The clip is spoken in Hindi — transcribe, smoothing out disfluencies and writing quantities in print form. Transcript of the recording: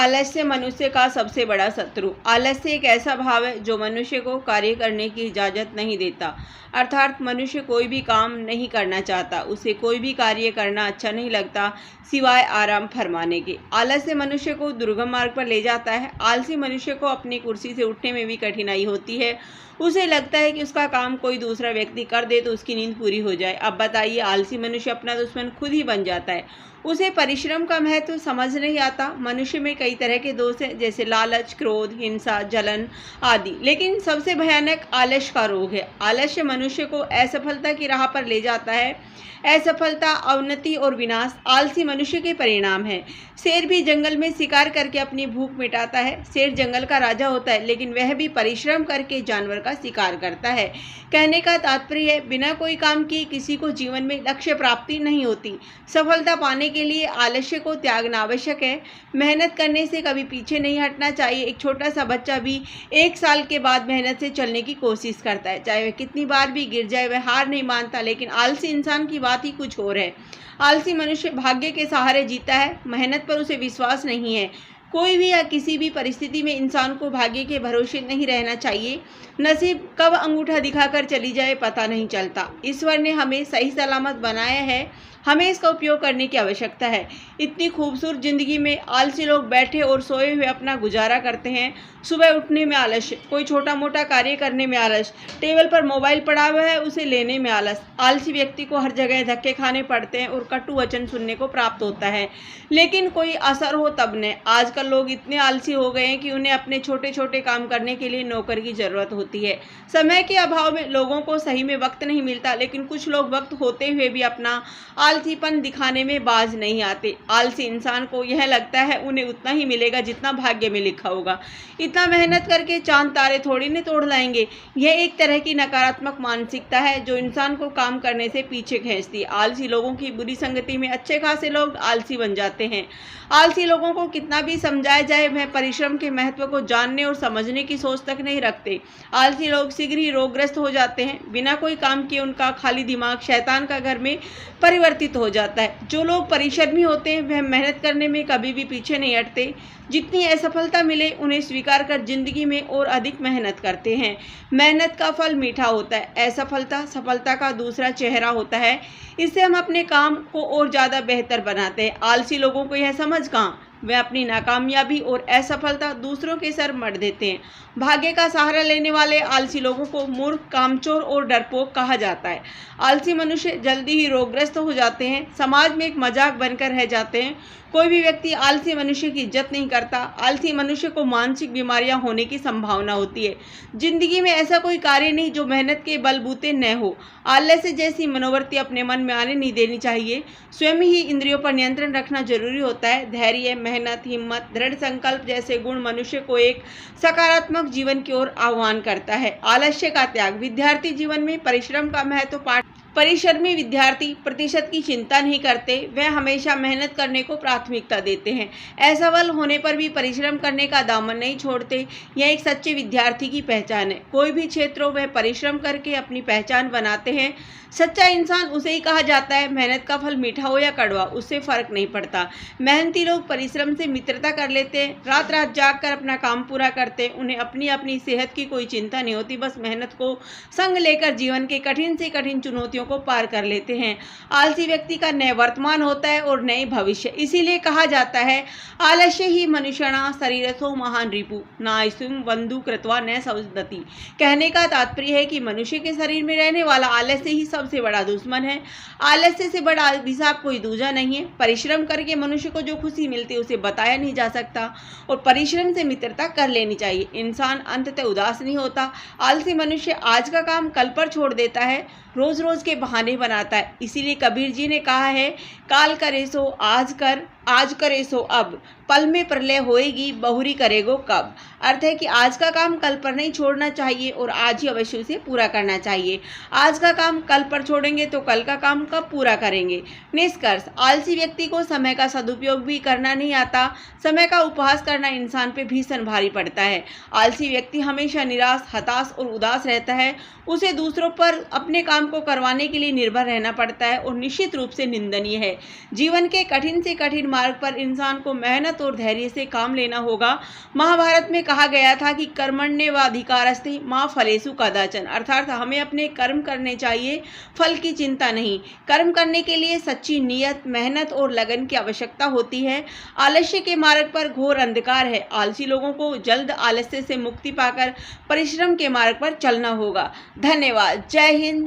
आलस्य मनुष्य का सबसे बड़ा शत्रु। आलस्य एक ऐसा भाव है जो मनुष्य को कार्य करने की इजाज़त नहीं देता। अर्थात मनुष्य कोई भी काम नहीं करना चाहता, उसे कोई भी कार्य करना अच्छा नहीं लगता सिवाय आराम फरमाने के। आलस्य मनुष्य को दुर्गम मार्ग पर ले जाता है। आलसी मनुष्य को अपनी कुर्सी से उठने में भी कठिनाई होती है। उसे लगता है कि उसका काम कोई दूसरा व्यक्ति कर दे तो उसकी नींद पूरी हो जाए। अब बताइए, आलसी मनुष्य अपना दुश्मन खुद ही बन जाता है। उसे परिश्रम का महत्व समझ नहीं आता। मनुष्य में कई तरह के दोष हैं, जैसे लालच, क्रोध, हिंसा, जलन आदि, लेकिन सबसे भयानक आलस्य का रोग है। आलस्य मनुष्य को असफलता की राह पर ले जाता है। असफलता, अवनति और विनाश आलसी मनुष्य के परिणाम है। शेर भी जंगल में शिकार करके अपनी भूख मिटाता है। शेर जंगल का राजा होता है, लेकिन वह भी परिश्रम करके जानवर का शिकार करता है। कहने का तात्पर्य है, बिना कोई काम किए किसी को जीवन में लक्ष्य प्राप्ति नहीं होती। सफलता पाने के लिए आलस्य को त्यागना आवश्यक है। मेहनत करने से कभी पीछे नहीं हटना चाहिए। एक छोटा सा बच्चा भी 1 साल के बाद मेहनत से चलने की कोशिश करता है। चाहे वह कितनी बार भी गिर जाए, वह हार नहीं मानता। लेकिन आलसी इंसान की बात ही कुछ और है। आलसी मनुष्य भाग्य के सहारे जीता है, मेहनत पर उसे विश्वास नहीं है। कोई भी या किसी भी परिस्थिति में इंसान को भाग्य के भरोसे नहीं रहना चाहिए। नसीब कब अंगूठा दिखाकर चली जाए पता नहीं चलता। ईश्वर ने हमें सही सलामत बनाया है, हमें इसका उपयोग करने की आवश्यकता है। इतनी खूबसूरत जिंदगी में आलसी लोग बैठे और सोए हुए अपना गुजारा करते हैं। सुबह उठने में आलस्य, कोई छोटा मोटा कार्य करने में आलस, टेबल पर मोबाइल पड़ा हुआ है उसे लेने में आलस। आलसी व्यक्ति को हर जगह धक्के खाने पड़ते हैं और कटु वचन सुनने को प्राप्त होता है, लेकिन कोई असर हो तब न। आजकल लोग इतने आलसी हो गए हैं कि उन्हें अपने छोटे छोटे काम करने के लिए नौकर की जरूरत होती है। समय के अभाव में लोगों को सही में वक्त नहीं मिलता, लेकिन कुछ लोग वक्त होते हुए भी अपना आलसीपन दिखाने में बाज नहीं आते। आलसी इंसान को यह लगता है उन्हें उतना ही मिलेगा जितना भाग्य में लिखा होगा। इतना मेहनत करके चांद तारे थोड़ी न तोड़ लाएंगे। यह एक तरह की नकारात्मक मानसिकता है जो इंसान को काम करने से पीछे खींचती है। आलसी लोगों की बुरी संगति में अच्छे खासे लोग आलसी बन जाते हैं। आलसी लोगों को कितना भी समझाया जाए, वह परिश्रम के महत्व को जानने और समझने की सोच तक नहीं रखते। आलसी लोग शीघ्र ही रोगग्रस्त हो जाते हैं। बिना कोई काम किए उनका खाली दिमाग शैतान का घर में परिवर्तित हो जाता है। जो लोग परिश्रमी होते हैं वह मेहनत करने में कभी भी पीछे नहीं हटते। जितनी असफलता मिले उन्हें स्वीकार कर जिंदगी में और अधिक मेहनत करते हैं। मेहनत का फल मीठा होता है। असफलता सफलता का दूसरा चेहरा होता है। इससे हम अपने काम को और ज़्यादा बेहतर बनाते हैं। आलसी लोगों को यह समझ कहाँ, वे अपनी नाकामयाबी और असफलता दूसरों के सर मढ़ देते हैं। भाग्य का सहारा लेने वाले आलसी लोगों को मूर्ख, कामचोर और डरपोक कहा जाता है। आलसी मनुष्य जल्दी ही रोगग्रस्त हो जाते हैं, समाज में एक मजाक बनकर रह जाते हैं। कोई भी व्यक्ति आलसी मनुष्य की इज्जत नहीं करता। आलसी मनुष्य को मानसिक बीमारियां होने की संभावना होती है। जिंदगी में ऐसा कोई कार्य नहीं जो मेहनत के बलबूते न हो। आलस्य जैसी मनोवृत्ति अपने मन में आने नहीं देनी चाहिए। स्वयं ही इंद्रियों पर नियंत्रण रखना जरूरी होता है। धैर्य, मेहनत, हिम्मत, दृढ़ संकल्प जैसे गुण मनुष्य को एक सकारात्मक जीवन की ओर आह्वान करता है। आलस्य का त्याग। विद्यार्थी जीवन में परिश्रम का महत्व पाठ। परिश्रमी विद्यार्थी प्रतिशत की चिंता नहीं करते, वह हमेशा मेहनत करने को प्राथमिकता देते हैं। असफल होने पर भी परिश्रम करने का दामन नहीं छोड़ते। यह एक सच्चे विद्यार्थी की पहचान है। कोई भी क्षेत्र हो, वह परिश्रम करके अपनी पहचान बनाते हैं। सच्चा इंसान उसे ही कहा जाता है। मेहनत का फल मीठा हो या कड़वा, उससे फर्क नहीं पड़ता। मेहनती लोग परिश्रम से मित्रता कर लेते हैं, रात रात जाग कर अपना काम पूरा करते हैं। उन्हें अपनी अपनी सेहत की कोई चिंता नहीं होती, बस मेहनत को संग लेकर जीवन के कठिन से कठिन चुनौतियों को पार कर लेते हैं। आलसी व्यक्ति का नए वर्तमान होता है और नए भविष्य। इसीलिए कहा जाता है, आलस्य ही मनुष्यणा शरीरथो महान रिपु नायसुम बंधु कृत्वा न सौदति। कहने का तात्पर्य है कि मनुष्य के शरीर में रहने वाला आलस्य ही सबसे बड़ा दुश्मन है। आलस्य से बड़ा अभिशाप कोई दूजा नहीं है। परिश्रम करके मनुष्य को जो खुशी मिलती है उसे बताया नहीं जा सकता, और परिश्रम से मित्रता कर लेनी चाहिए। इंसान अंततः उदास नहीं होता। आलसी मनुष्य आज का काम कल पर छोड़ देता है, रोज रोज के बहाने बनाता है। इसीलिए कबीर जी ने कहा है, काल करे सो आज कर, आज करे सो अब, पल में प्रलय होएगी, बहुरी करेगो कब। अर्थ है कि आज का काम कल पर नहीं छोड़ना चाहिए और आज ही अवश्य उसे पूरा करना चाहिए। आज का काम कल पर छोड़ेंगे तो कल का काम कब पूरा करेंगे। निष्कर्ष, आलसी व्यक्ति को समय का सदुपयोग भी करना नहीं आता। समय का उपहास करना इंसान पे भीषण भारी पड़ता है। आलसी व्यक्ति हमेशा निराश, हताश और उदास रहता है। उसे दूसरों पर अपने काम को करवाने के लिए निर्भर रहना पड़ता है और निश्चित रूप से निंदनीय है। जीवन के कठिन से कठिन मार्ग पर इंसान को मेहनत मेहनत और धैर्य से काम लेना होगा। महाभारत में कहा गया था कि कर्मण्येवाधिकारस्ते मा फलेषु कदाचन, अर्थात हमें अपने कर्म करने चाहिए, फल की चिंता नहीं। कर्म करने के लिए सच्ची नियत, मेहनत और लगन की आवश्यकता होती है। आलस्य के मार्ग पर घोर अंधकार है। आलसी लोगों को जल्द आलस्य से मुक्ति पाकर परिश्रम के मार्ग पर चलना होगा। धन्यवाद। जय हिंद।